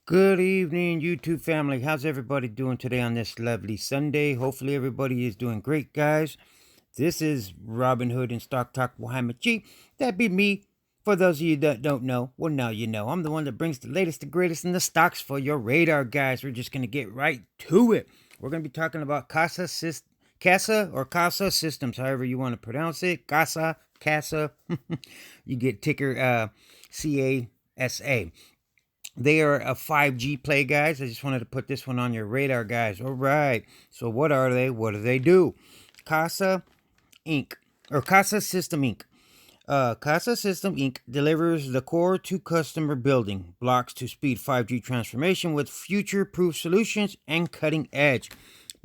Good evening, YouTube family. How's everybody doing today on this lovely Sunday? Hopefully, everybody is doing great, guys. This is Robin Hood and Stock Talk Muhammad G. That be me. For those of you that don't know, well, now you know. I'm the one that brings the latest, the greatest in the stocks for your radar, guys. We're just going to get right to it. We're going to be talking about Casa or Casa Systems, however you want to pronounce it. Casa. You get ticker CASA. They are a 5G play, guys. I just wanted to put this one on your radar, guys. All right. So what are they? What do they do? Casa Inc. or Casa System Inc. Casa System Inc. delivers the core to customer building blocks to speed 5G transformation with future-proof solutions and cutting-edge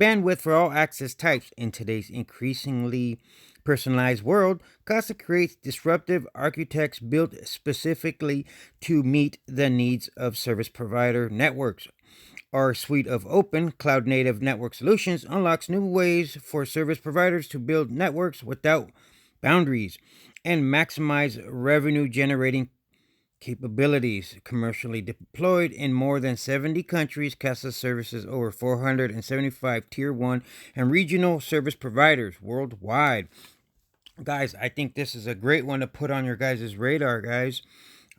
bandwidth for all access types. In today's increasingly personalized world, Casa creates disruptive architects built specifically to meet the needs of service provider networks. Our suite of open, cloud native network solutions unlocks new ways for service providers to build networks without boundaries and maximize revenue generating capabilities. Commercially deployed in more than 70 countries, Casa services over 475 tier 1 and regional service providers worldwide. Guys, I think this is a great one to put on your guys' radar, guys.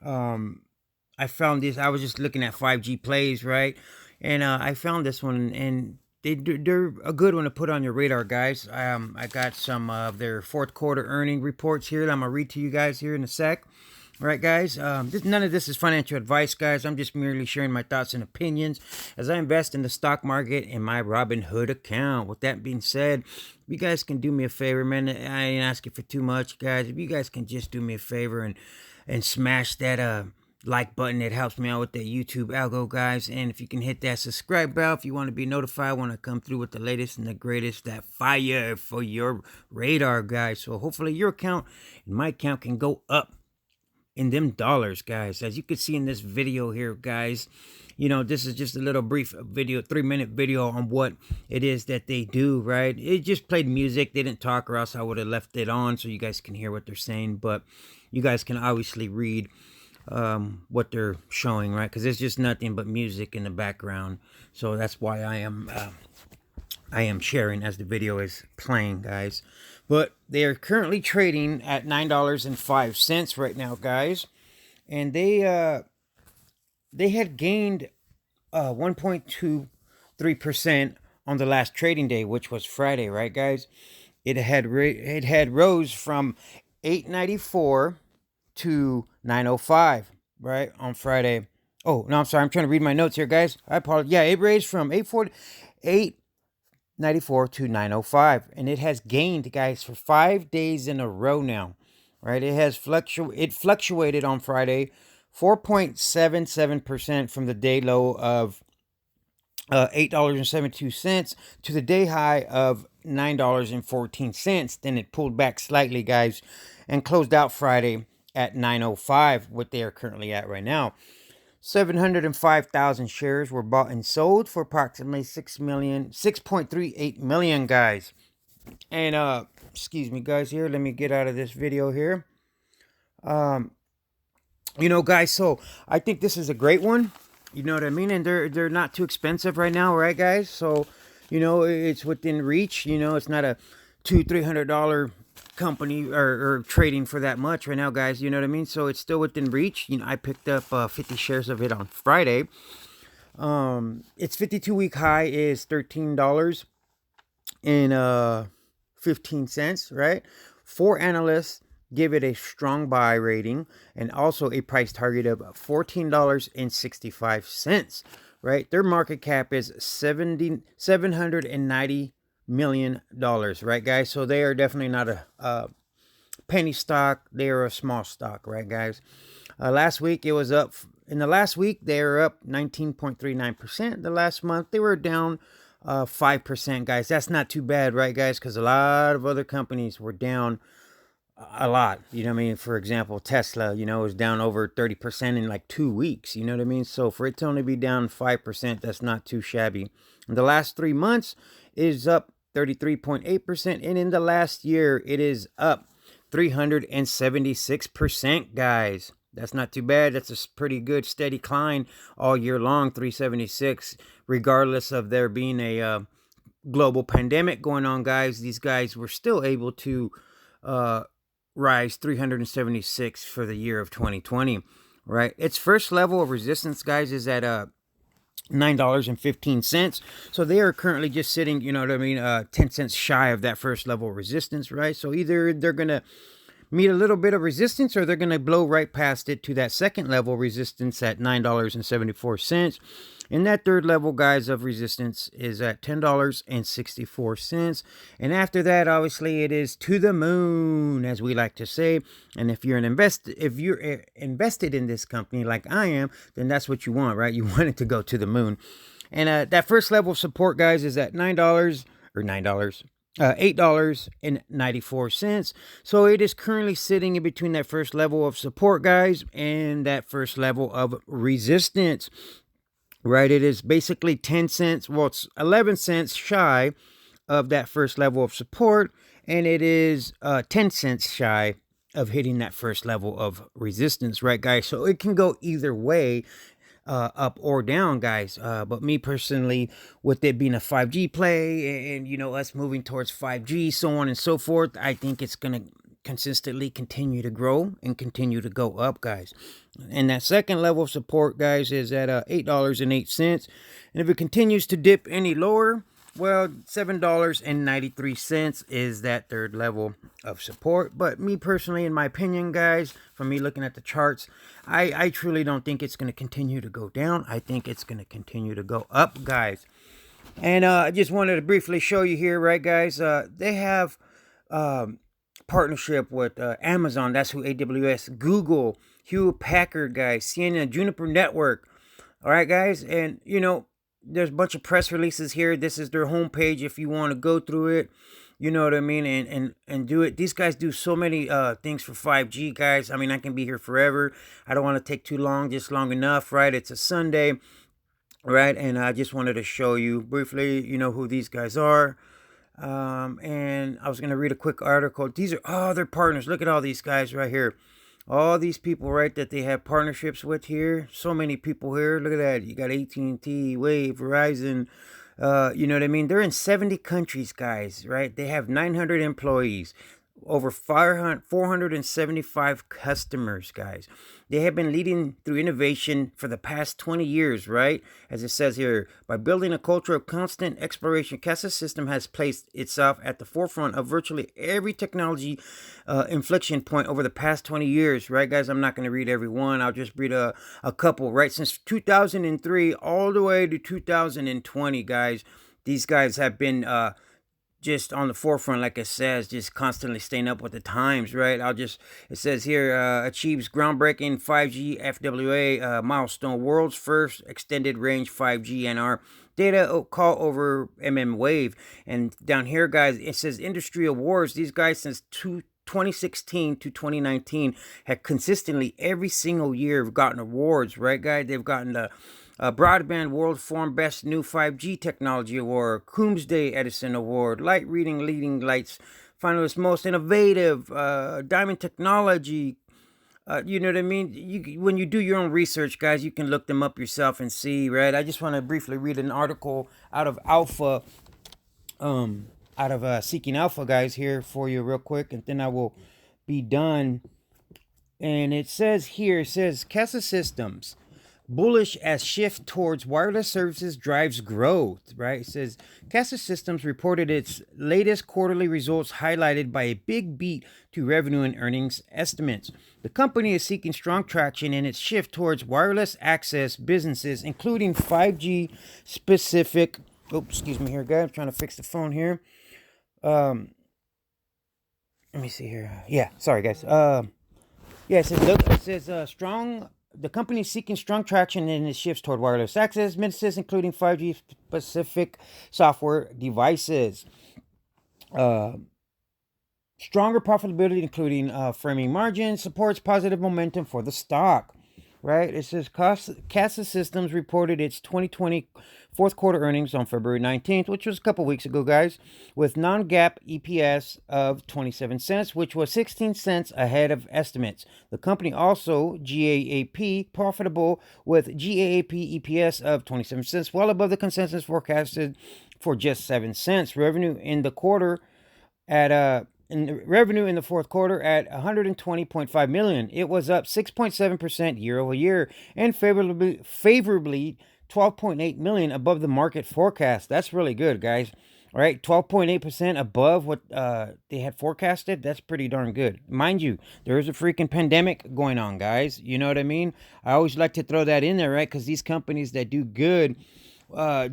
I found this. I was just looking at 5G plays, right? And I found this one, and they're a good one to put on your radar, guys. I got some of their fourth quarter earning reports here that I'm going to read to you guys here in a sec. All right, guys. None of this is financial advice, guys. I'm just merely sharing my thoughts and opinions as I invest in the stock market in my Robin Hood account. With that being said, if you guys can do me a favor, man. I ain't asking for too much, guys. If you guys can just do me a favor and smash that like button, it helps me out with that YouTube algo, guys. And if you can hit that subscribe bell if you want to be notified when I come through with the latest and the greatest, that fire for your radar, guys. So hopefully your account and my account can go up in them dollars, guys. As you can see in this video here, guys, you know, this is just a little brief video, 3-minute video on what it is that they do, right? It just played music. They didn't talk, or else I would have left it on so you guys can hear what they're saying. But you guys can obviously read what they're showing, right? Because it's just nothing but music in the background. So that's why I am sharing as the video is playing, guys. But they are currently trading at $9.05 right now, guys. And they had gained 1.23% on the last trading day, which was Friday, right, guys? It had rose from 894 to 905, right, on Friday. Oh, no, I'm sorry. I'm trying to read my notes here, guys. I apologize. Yeah, it raised from 894 to 905, and it has gained, guys, for 5 days in a row now, right? It fluctuated on Friday 4.77% from the day low of $8.72 to the day high of $9.14. Then it pulled back slightly, guys, and closed out Friday at 905, what they are currently at right now. 705,000 shares were bought and sold for approximately 6.38 million, guys. And excuse me, guys, here, let me get out of this video here. You know, guys, so I think this is a great one. You know what I mean? And they're not too expensive right now, right, guys? So, you know, it's within reach. You know, it's not a $200-300 company or trading for that much right now, guys. You know what I mean? So it's still within reach. You know, I picked up 50 shares of it on Friday. Its 52-week high is $13.15, right? 4 analysts give it a strong buy rating and also a price target of $14.65, right? Their market cap is $790 million, right, guys? So they are definitely not a penny stock. They are a small stock, right, guys? Last week it was up. In the last week they were up 19.39%. The last month they were down 5%, guys. That's not too bad, right, guys? Because a lot of other companies were down a lot. You know what I mean? For example, Tesla, you know, was down over 30% in like 2 weeks. You know what I mean? So for it to only be down 5%, that's not too shabby. In the last 3 months, it is up 33.8%. And in the last year, it is up 376%, guys. That's not too bad. That's a pretty good steady climb all year long, 376, regardless of there being a global pandemic going on, guys. These guys were still able to uh, rise 376 for the year of 2020, right? Its first level of resistance, guys, is at $9.15. So they are currently just sitting, you know what I mean, 10 cents shy of that first level of resistance, right? So either they're going to meet a little bit of resistance or they're going to blow right past it to that second level resistance at $9.74. And that third level, guys, of resistance is at $10.64. And after that, obviously, it is to the moon, as we like to say. And if you're invested in this company like I am, then that's what you want, right? You want it to go to the moon. And that first level of support, guys, is at $8.94. So it is currently sitting in between that first level of support, guys, and that first level of resistance. Right, it is basically 10 cents, well, it's 11 cents shy of that first level of support, and it is 10 cents shy of hitting that first level of resistance, right, guys? So it can go either way, up or down, guys. But me personally, with it being a 5G play and, you know, us moving towards 5G, so on and so forth, I think it's going to consistently continue to grow and continue to go up, guys. And that second level of support, guys, is at $8.08. And if it continues to dip any lower, well, $7.93 is that third level of support. But me personally, in my opinion, guys, from me looking at the charts, I truly don't think it's going to continue to go down. I think it's going to continue to go up, guys. And I just wanted to briefly show you here, right, guys? They have partnership with Amazon. That's who AWS, Google, Hewlett Packard, guys, CNN, Juniper Network. All right, guys. And, you know, there's a bunch of press releases here. This is their homepage if you want to go through it. You know what I mean? And do it. These guys do so many things for 5G, guys. I mean, I can be here forever. I don't want to take too long, just long enough, right? It's a Sunday, right? And I just wanted to show you briefly, you know, who these guys are. And I was going to read a quick article. These are their partners. Look at all these guys right here. All these people, right, that they have partnerships with here. So many people here. Look at that. You got AT&T, Wave, Verizon. You know what I mean? They're in 70 countries, guys, right? They have 900 employees. Over 475 customers, guys. They have been leading through innovation for the past 20 years, right? As it says here, by building a culture of constant exploration, Casa System has placed itself at the forefront of virtually every technology inflection point over the past 20 years, right, guys? I'm not going to read every one. I'll just read a couple, right? Since 2003 all the way to 2020, guys, these guys have been just on the forefront, like it says, just constantly staying up with the times, right? it says here, achieves groundbreaking 5G FWA milestone, world's first extended range 5G NR data call over wave. And down here, guys, it says industry awards. These guys, since 2016 to 2019, have consistently every single year gotten awards, right, guys? They've gotten the Broadband World Forum Best New 5G Technology Award, Coombsday Edison Award, Light Reading Leading Lights Finalist Most Innovative, Diamond Technology. You know what I mean? When you do your own research, guys, you can look them up yourself and see, right? I just want to briefly read an article out of Alpha, Seeking Alpha, guys, here for you real quick, and then I will be done. And it says here, Casa Systems, bullish as shift towards wireless services drives growth, right? It says Casa Systems reported its latest quarterly results highlighted by a big beat to revenue and earnings estimates. The company is seeking strong traction in its shift towards wireless access businesses, including 5G specific. Oh, excuse me here, guys. I'm trying to fix the phone here. Let me see here. Yeah, sorry, guys. It says strong. The company is seeking strong traction in its shifts toward wireless access businesses, including 5G specific software devices. Stronger profitability, including framing margins, supports positive momentum for the stock. right? It says Casa Systems reported its 2020 fourth quarter earnings on February 19th, which was a couple weeks ago, guys, with non-GAAP EPS of 27 cents, which was 16 cents ahead of estimates. The company also GAAP profitable with GAAP EPS of 27 cents, well above the consensus forecasted for just 7 cents. Revenue in the quarter at revenue in the fourth quarter at 120.5 million. It was up 6.7% year over year and favorably 12.8 million above the market forecast. That's really good, guys. All right, 12.8% above what they had forecasted. That's pretty darn good. Mind you, there is a freaking pandemic going on, guys. You know what I mean? I always like to throw that in there, right? Because these companies that do good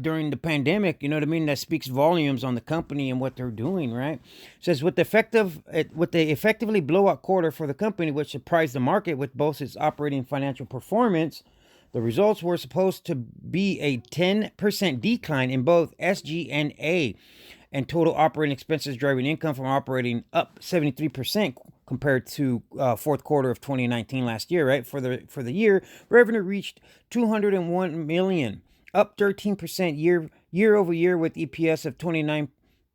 during the pandemic, you know what I mean? That speaks volumes on the company and what they're doing, right? It says with the effectively blowout quarter for the company, which surprised the market with both its operating and financial performance, the results were supposed to be a 10% decline in both SG&A and total operating expenses, driving income from operating up 73% compared to fourth quarter of 2019 last year, right? For the year, revenue reached 201 million, up 13% year over year with EPS of 29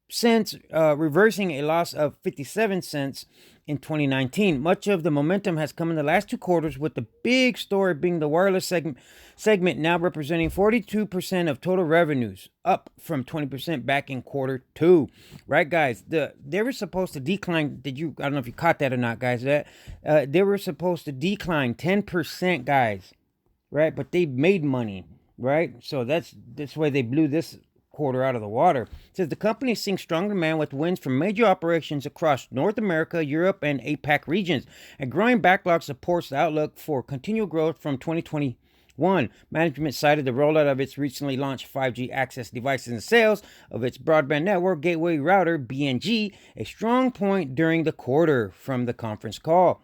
cents, reversing a loss of 57 cents in 2019. Much of the momentum has come in the last two quarters, with the big story being the wireless segment now representing 42% of total revenues, up from 20% back in quarter two. Right, guys? They were supposed to decline. I don't know if you caught that or not, guys. They were supposed to decline 10%, guys. Right, but they made money. Right, so that's why they blew this quarter out of the water. It says the company is seeing strong demand with wins from major operations across North America, Europe, and APAC regions. A growing backlog supports the outlook for continual growth from 2021. Management cited the rollout of its recently launched 5G access devices and sales of its broadband network gateway router, BNG, a strong point during the quarter from the conference call.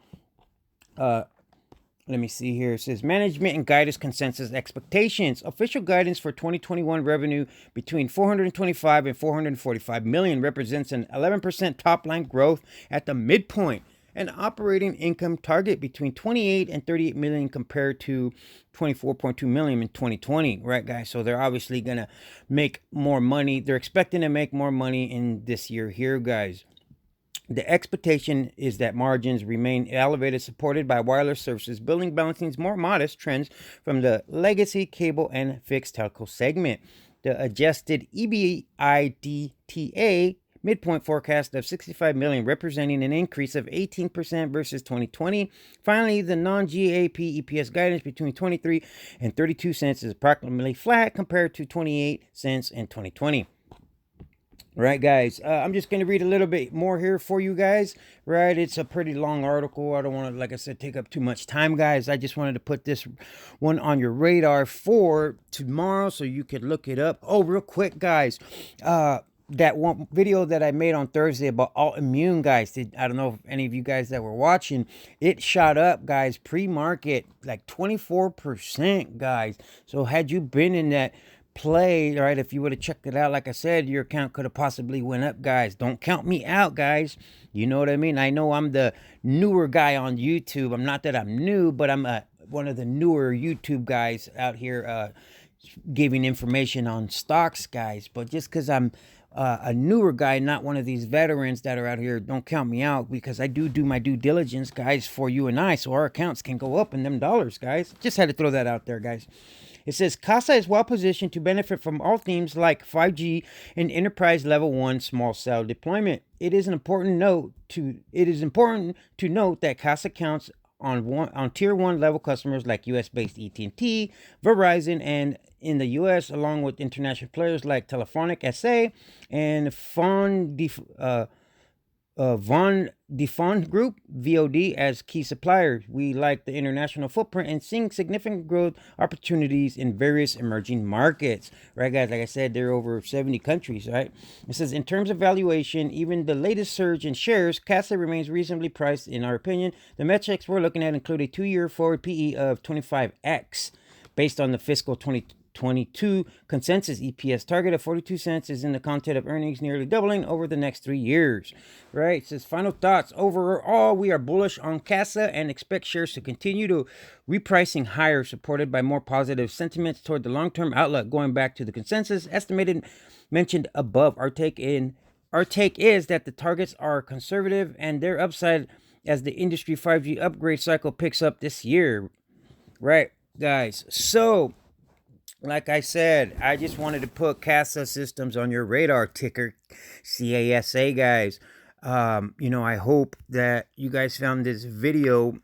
Let me see here. It says management and guidance consensus expectations. Official guidance for 2021 revenue between 425 and 445 million represents an 11% top line growth at the midpoint. An operating income target between 28 and 38 million compared to 24.2 million in 2020. Right, guys? So they're obviously going to make more money. They're expecting to make more money in this year here, guys. The expectation is that margins remain elevated, supported by wireless services, billing balancing more modest trends from the legacy cable and fixed telco segment. The adjusted EBITDA midpoint forecast of 65 million, representing an increase of 18% versus 2020. Finally, the non-GAAP EPS guidance between 23 and 32 cents is approximately flat compared to 28 cents in 2020. Right, guys, I'm just going to read a little bit more here for you guys, right? It's a pretty long article. I don't want to, like I said, take up too much time, guys. I just wanted to put this one on your radar for tomorrow so you could look it up. Oh, real quick, guys, that one video that I made on Thursday about autoimmune, guys, I don't know if any of you guys that were watching, it shot up, guys, pre-market, like 24%, guys. So had you been in that play, right, if you would have checked it out, like I said, your account could have possibly went up, guys. Don't count me out, guys. You know what I mean? I know I'm the newer guy on YouTube. I'm not that I'm new, but I'm one of the newer YouTube guys out here giving information on stocks, guys. But just because I'm a newer guy, not one of these veterans that are out here, don't count me out, because I do my due diligence, guys, for you and I, so our accounts can go up in them dollars, guys. Just had to throw that out there, guys. It says Casa is well positioned to benefit from all themes like 5G and enterprise level 1 small cell deployment. It is important to note that Casa counts on tier 1 level customers like US-based AT&T, Verizon, and in the US, along with international players like Telephonic SA and Von Defon Group, VOD, as key suppliers. We like the international footprint and seeing significant growth opportunities in various emerging markets. Right, guys? Like I said, they're over 70 countries, right? It says, in terms of valuation, even the latest surge in shares, Casa remains reasonably priced, in our opinion. The metrics we're looking at include a 2-year forward PE of 25x, based on the fiscal 2020 2022 consensus EPS target of 42 cents is in the context of earnings nearly doubling over the next 3 years. Right? It says final thoughts. Overall, we are bullish on Casa and expect shares to continue to repricing higher, supported by more positive sentiments toward the long-term outlook. Going back to the consensus estimated mentioned above, our take is that the targets are conservative and their upside as the industry 5G upgrade cycle picks up this year. Right, guys? So, like I said, I just wanted to put Casa Systems on your radar, ticker CASA, guys. I hope that you guys found this video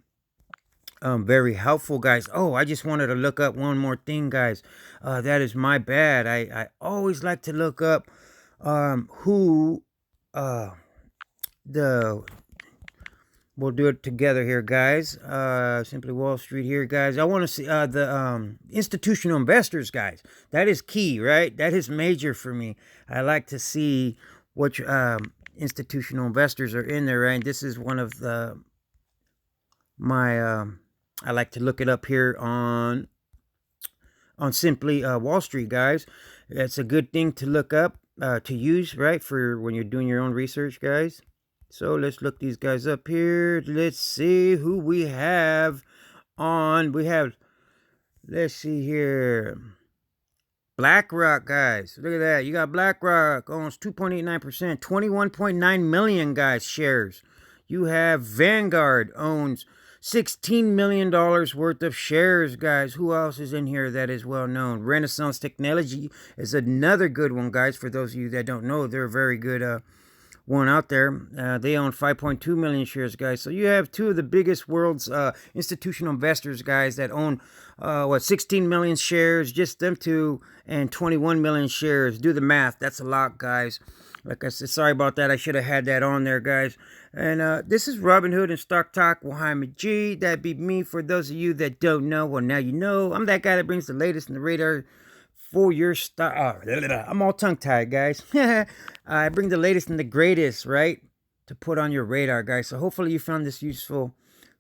very helpful, guys. Oh, I just wanted to look up one more thing, guys. That is my bad. I always like to look up who the we'll do it together here, guys. Simply Wall Street here, guys. I want to see the institutional investors, guys. That is key, right? That is major for me. I like to see what institutional investors are in there, right? This is one of my I like to look it up here on Simply Wall Street, guys. That's a good thing to look up, to use, right, for when you're doing your own research, guys. So let's look these guys up here. Let's see who we have on. Let's see here. BlackRock, guys. Look at that. You got BlackRock owns 2.89%, 21.9 million, guys, shares. You have Vanguard owns $16 million worth of shares, guys. Who else is in here that is well known? Renaissance Technology is another good one, guys. For those of you that don't know, they're a very good one out there. They own 5.2 million shares, guys. So you have two of the biggest world's institutional investors, guys, that own 16 million shares, just them two, and 21 million shares. Do the math. That's a lot, guys. Like I said, sorry about that. I should have had that on there, guys. And this is Robin Hood and Stock Talk Muhammad G. That'd be me. For those of you that don't know, well, now you know. I'm that guy that brings the latest in the radar for your stock. I'm all tongue-tied, guys. I bring the latest and the greatest, right, to put on your radar, guys. So hopefully you found this useful.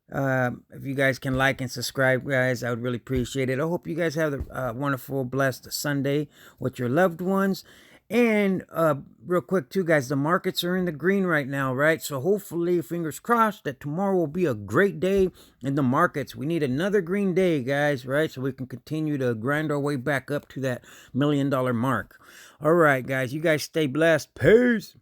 If you guys can like and subscribe, guys, I would really appreciate it. I hope you guys have a wonderful, blessed Sunday with your loved ones. And real quick too, guys, the markets are in the green right now, right? So hopefully, fingers crossed, that tomorrow will be a great day in the markets. We need another green day, guys, right? So we can continue to grind our way back up to that $1 million mark. All right, guys, you guys stay blessed. Peace.